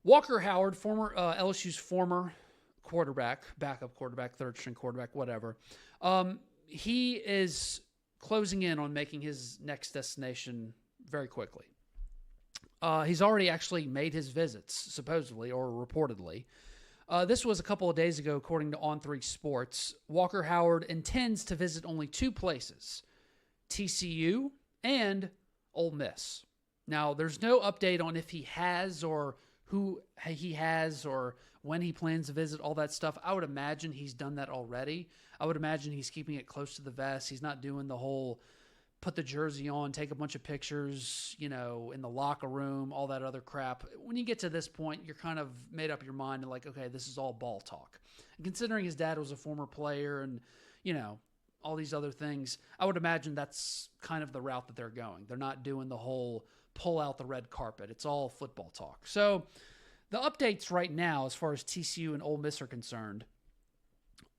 Walker Howard, former LSU's former quarterback, backup quarterback, third string quarterback, whatever. He is closing in on making his next destination very quickly. He's already actually made his visits, supposedly or reportedly. This was a couple of days ago, according to On3 Sports. Walker Howard intends to visit only two places, TCU and Ole Miss. Now, there's no update on if he has or who he has or when he plans to visit, all that stuff. I would imagine he's done that already. I would imagine he's keeping it close to the vest. He's not doing the whole put the jersey on, take a bunch of pictures, in the locker room, all that other crap. When you get to this point, you're kind of made up your mind and like, okay, this is all ball talk. And considering his dad was a former player and, all these other things, I would imagine that's kind of the route that they're going. They're not doing the whole pull out the red carpet. It's all football talk. So the updates right now, as far as TCU and Ole Miss are concerned,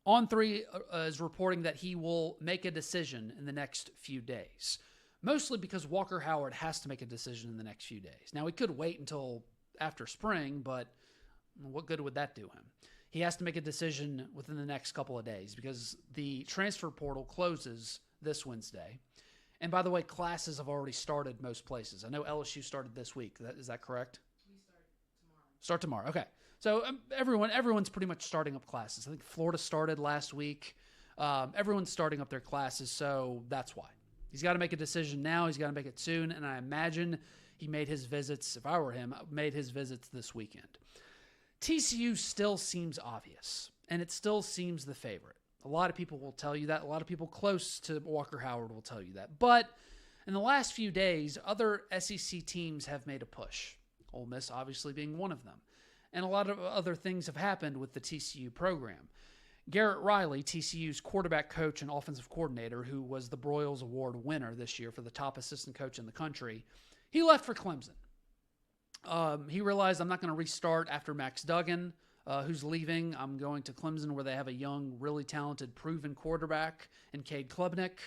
On3 is reporting that he will make a decision in the next few days, mostly because Walker Howard has to make a decision in the next few days. Now, he could wait until after spring, but what good would that do him? He has to make a decision within the next couple of days because the transfer portal closes this Wednesday. And by the way, classes have already started most places. I know LSU started this week. Is that correct? We start tomorrow. Start tomorrow. Okay. So everyone's pretty much starting up classes. I think Florida started last week. Everyone's starting up their classes, so that's why. He's got to make a decision now. He's got to make it soon, and I imagine he made his visits, if I were him, made his visits this weekend. TCU still seems obvious, and it still seems the favorite. A lot of people will tell you that. A lot of people close to Walker Howard will tell you that. But in the last few days, other SEC teams have made a push, Ole Miss obviously being one of them. And a lot of other things have happened with the TCU program. Garrett Riley, TCU's quarterback coach and offensive coordinator, who was the Broyles Award winner this year for the top assistant coach in the country, he left for Clemson. He realized, I'm not going to restart after Max Duggan, who's leaving. I'm going to Clemson, where they have a young, really talented, proven quarterback in Cade Klubnik,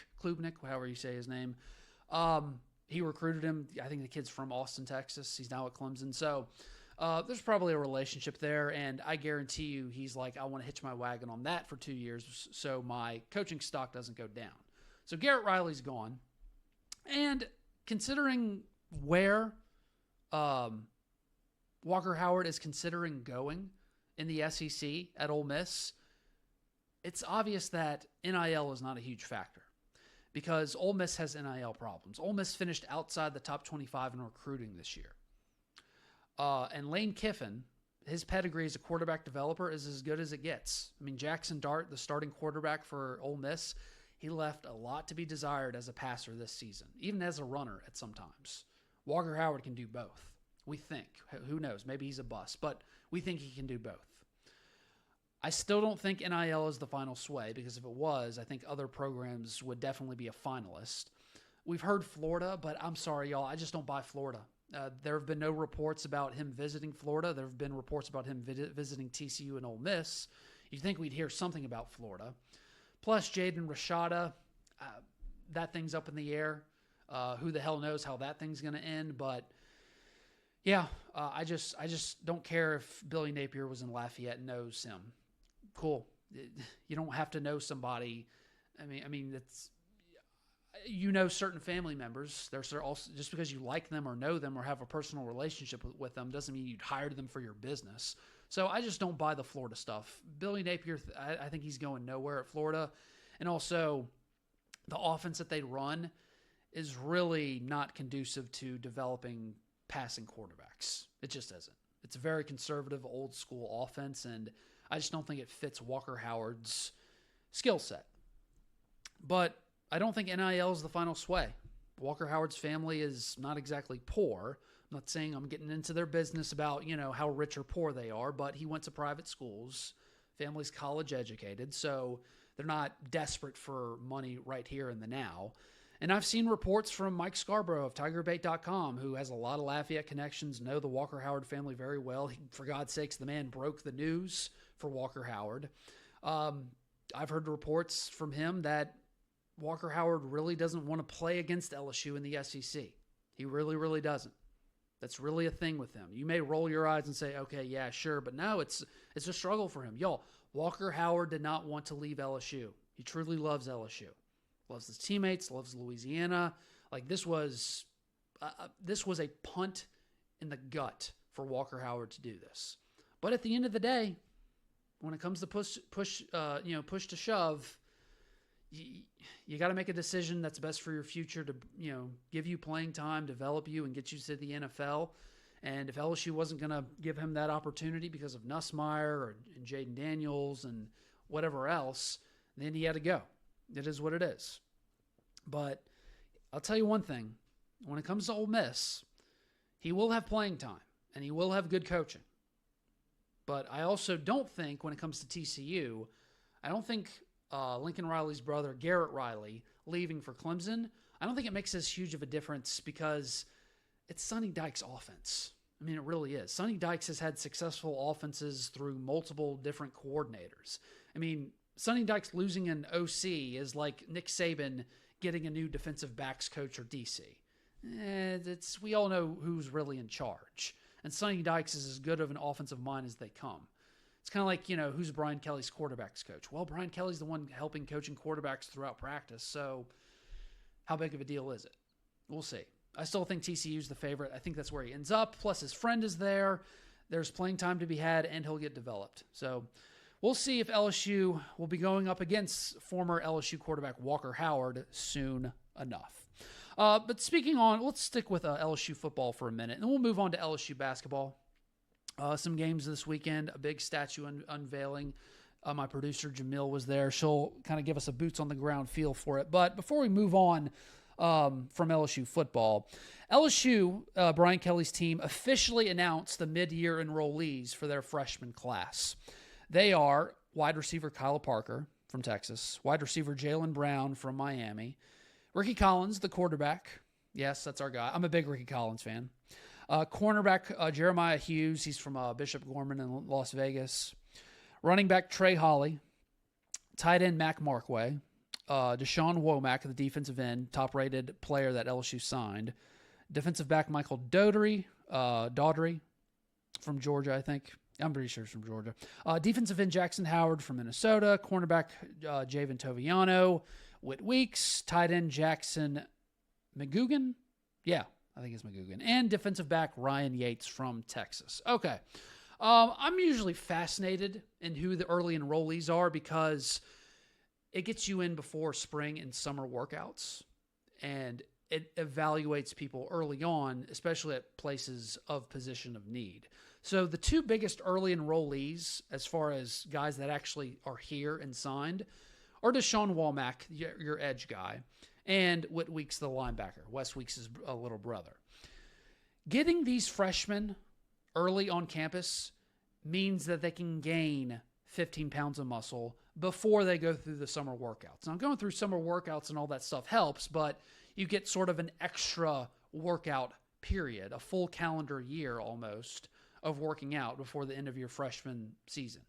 however you say his name. He recruited him. I think the kid's from Austin, Texas. He's now at Clemson. So there's probably a relationship there, and I guarantee you he's like, I want to hitch my wagon on that for 2 years so my coaching stock doesn't go down. So Garrett Riley's gone. And considering where Walker Howard is considering going in the SEC at Ole Miss, it's obvious that NIL is not a huge factor because Ole Miss has NIL problems. Ole Miss finished outside the top 25 in recruiting this year. And Lane Kiffin, his pedigree as a quarterback developer is as good as it gets. I mean, Jackson Dart, the starting quarterback for Ole Miss, he left a lot to be desired as a passer this season, even as a runner at some times. Walker Howard can do both. We think. Who knows? Maybe he's a bust, but we think he can do both. I still don't think NIL is the final sway because if it was, I think other programs would definitely be a finalist. We've heard Florida, but I'm sorry, y'all. I just don't buy Florida. There have been no reports about him visiting Florida. There have been reports about him visiting TCU and Ole Miss. You'd think we'd hear something about Florida. Plus, Jaden Rashada, that thing's up in the air. Who the hell knows how that thing's going to end? But yeah, I just don't care if Billy Napier was in Lafayette and knows him. Cool. You don't have to know somebody. I mean, it's certain family members. There's also, just because you like them or know them or have a personal relationship with them doesn't mean you'd hire them for your business. So I just don't buy the Florida stuff. Billy Napier, I think he's going nowhere at Florida. And also, the offense that they run is really not conducive to developing passing quarterbacks. It just isn't. It's a very conservative, old school offense, and I just don't think it fits Walker Howard's skill set. But I don't think NIL is the final sway. Walker Howard's family is not exactly poor. I'm not saying I'm getting into their business about, how rich or poor they are, but he went to private schools. Family's college educated, so they're not desperate for money right here in the now. And I've seen reports from Mike Scarborough of TigerBait.com, who has a lot of Lafayette connections, know the Walker Howard family very well. For God's sakes, the man broke the news for Walker Howard. I've heard reports from him that Walker Howard really doesn't want to play against LSU in the SEC. He really, really doesn't. That's really a thing with him. You may roll your eyes and say, okay, yeah, sure. But no, it's a struggle for him. Y'all, Walker Howard did not want to leave LSU. He truly loves LSU. Loves his teammates, loves Louisiana. Like this was a punt in the gut for Walker Howard to do this. But at the end of the day, when it comes to push to shove, you got to make a decision that's best for your future to, give you playing time, develop you, and get you to the NFL. And if LSU wasn't going to give him that opportunity because of Nussmeier and Jaden Daniels and whatever else, then he had to go. It is what it is. But I'll tell you one thing. When it comes to Ole Miss, he will have playing time, and he will have good coaching. But I also don't think when it comes to TCU, I don't think Lincoln Riley's brother, Garrett Riley, leaving for Clemson, I don't think it makes as huge of a difference because it's Sonny Dykes' offense. I mean, it really is. Sonny Dykes has had successful offenses through multiple different coordinators. I mean, Sonny Dykes losing an OC is like Nick Saban getting a new defensive backs coach or DC. We all know who's really in charge. And Sonny Dykes is as good of an offensive mind as they come. It's kind of like, who's Brian Kelly's quarterbacks coach? Well, Brian Kelly's the one helping coaching quarterbacks throughout practice. So how big of a deal is it? We'll see. I still think TCU's the favorite. I think that's where he ends up. Plus his friend is there. There's playing time to be had, and he'll get developed. So we'll see if LSU will be going up against former LSU quarterback Walker Howard soon enough. But let's stick with LSU football for a minute, and then we'll move on to LSU basketball. Some games this weekend, a big statue unveiling. My producer Jamil was there. She'll kind of give us a boots on the ground feel for it. But before we move on from LSU football, LSU, Brian Kelly's team, officially announced the mid-year enrollees for their freshman class. They are wide receiver Kyle Parker from Texas, wide receiver Jaylen Brown from Miami, Ricky Collins, the quarterback. Yes, that's our guy. I'm a big Ricky Collins fan. Cornerback Jeremiah Hughes. He's from Bishop Gorman in Las Vegas. Running back Trey Holly. Tight end Mac Markway. Deshaun Womack, the defensive end, top-rated player that LSU signed. Defensive back Michael Daughtry from Georgia, I think. I'm pretty sure he's from Georgia. Defensive end Jackson Howard from Minnesota. Cornerback Javen Toviano. Whit Weeks. Tight end Jackson McGugan. Yeah, I think it's McGugan. And defensive back Ryan Yates from Texas. Okay. I'm usually fascinated in who the early enrollees are because it gets you in before spring and summer workouts, and it evaluates people early on, especially at places of position of need. So the two biggest early enrollees, as far as guys that actually are here and signed, are Deshaun Womack, your edge guy, and Whit Weeks, the linebacker, Wes Weeks' little brother. Getting these freshmen early on campus means that they can gain 15 pounds of muscle before they go through the summer workouts. Now, going through summer workouts and all that stuff helps, but you get sort of an extra workout period, a full calendar year almost of working out before the end of your freshman season.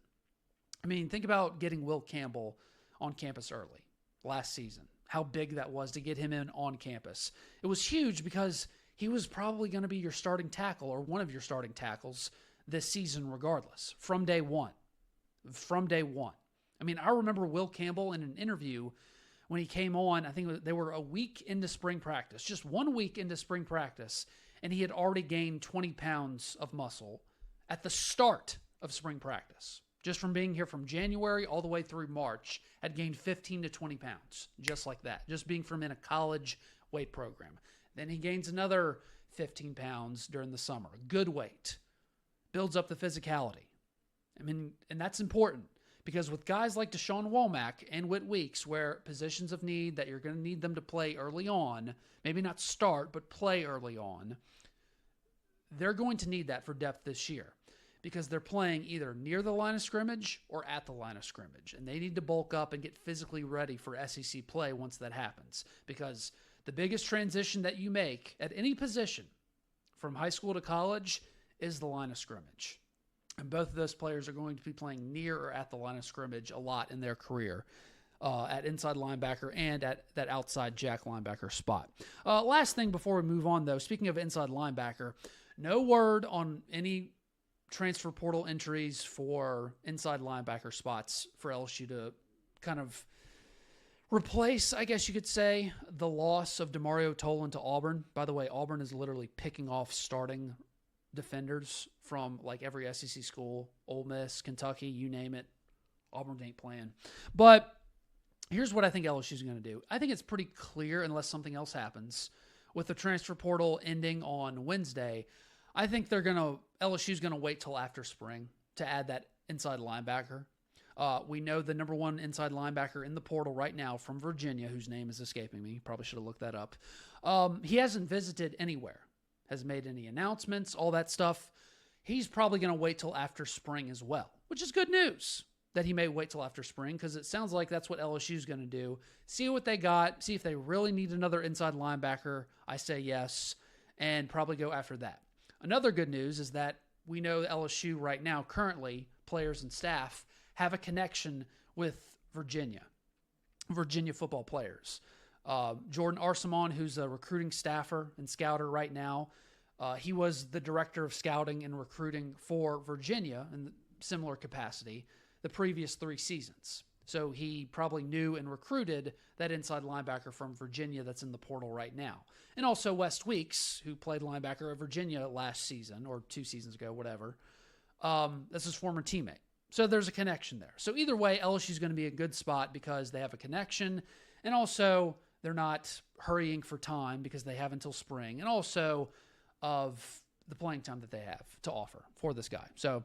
I mean, think about getting Will Campbell on campus early last season, how big that was to get him in on campus. It was huge because he was probably going to be your starting tackle or one of your starting tackles this season regardless, from day one. I mean, I remember Will Campbell in an interview when he came on. I think they were a week into spring practice, just 1 week into spring practice, and he had already gained 20 pounds of muscle at the start of spring practice. Just from being here from January all the way through March, had gained 15 to 20 pounds, just like that, just being from in a college weight program. Then he gains another 15 pounds during the summer. Good weight. Builds up the physicality. I mean, and that's important because with guys like Deshaun Womack and Whit Weeks, where positions of need that you're going to need them to play early on, maybe not start, but play early on, they're going to need that for depth this year because they're playing either near the line of scrimmage or at the line of scrimmage, and they need to bulk up and get physically ready for SEC play once that happens because the biggest transition that you make at any position from high school to college is the line of scrimmage. And both of those players are going to be playing near or at the line of scrimmage a lot in their career, at inside linebacker and at that outside jack linebacker spot. Last thing before we move on, though, speaking of inside linebacker, No word on any transfer portal entries for inside linebacker spots for LSU to kind of replace, I guess you could say, the loss of Demario Tolan to Auburn. By the way, Auburn is literally picking off starting defenders from like every SEC school, Ole Miss, Kentucky, you name it. Auburn ain't playing. But here's what I think LSU is going to do. I think it's pretty clear, unless something else happens, with the transfer portal ending on Wednesday, I think LSU's going to wait till after spring to add that inside linebacker. We know the number one inside linebacker in the portal right now from Virginia, whose name is escaping me. Probably should have looked that up. He hasn't visited anywhere, has made any announcements, all that stuff. He's probably going to wait till after spring as well, which is good news that he may wait till after spring, because it sounds like that's what LSU is going to do. See what they got, see if they really need another inside linebacker. I say yes, and probably go after that. Another good news is that we know LSU right now, currently, players and staff, have a connection with Virginia football players. Jordan Arsamon, who's a recruiting staffer and scouter right now, he was the director of scouting and recruiting for Virginia in similar capacity the previous 3 seasons. So he probably knew and recruited that inside linebacker from Virginia that's in the portal right now. And also West Weeks, who played linebacker at Virginia last season or 2 seasons ago, whatever. That's his former teammate. So there's a connection there. So either way, LSU is going to be a good spot because they have a connection, and also they're not hurrying for time because they have until spring, and also of the playing time that they have to offer for this guy. So